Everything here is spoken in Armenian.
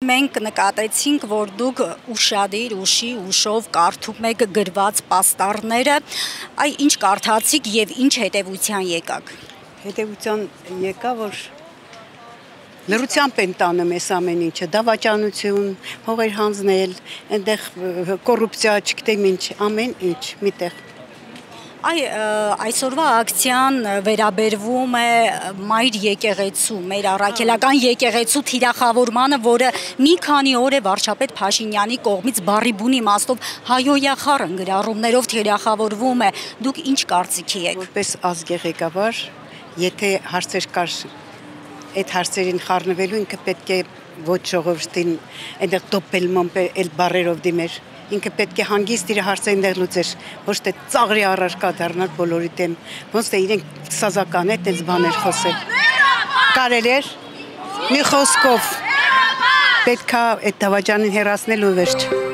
Մենք նկատեցինք, որ դուք ուշադիր, ուշով կարդում եք գրված պաստառները, ինչ կարդացիք եւ ինչ հետեւության եկաք։ Հետեւության եկա, որ լրությամբ են տանում այս ամեն ինչը, դավաճանություն, հողեր հանձնել, այնտեղ կոռուպցիա, չգիտեմ ինչ, ամեն ինչ միտեղ։ Այսօրվա ակցիան վերաբերվում է Մայր եկեղեցու, մեր առաքելական եկեղեցու թիրախավորմանը, որը մի քանի օր է վարչապետ Փաշինյանի կողմից բառի բուն իմաստով հայոյախառն գրառումներով թիրախավորվում է։ Դուք ինչ կարծիքի եք։ Որպես ազգի ղեկավար, եթե հարցեր կար, այդ հարցերին խառնվելու ինքը պետք է ոչ ժողովրդին այնտեղ տոպել էլ բառերով դիմեր։ Ինքը պետք է հանգիստ իր հարցերին դեղ լուծեր, ոչ թե ծաղրի առարկա դառնալ բոլորի դեմ, ոնց թե իրենք սազական է տես բաներ խոսել։ Կարելի էր մի խոսքով պետք է այդ դավաճանին հեռացնել ու վերջ։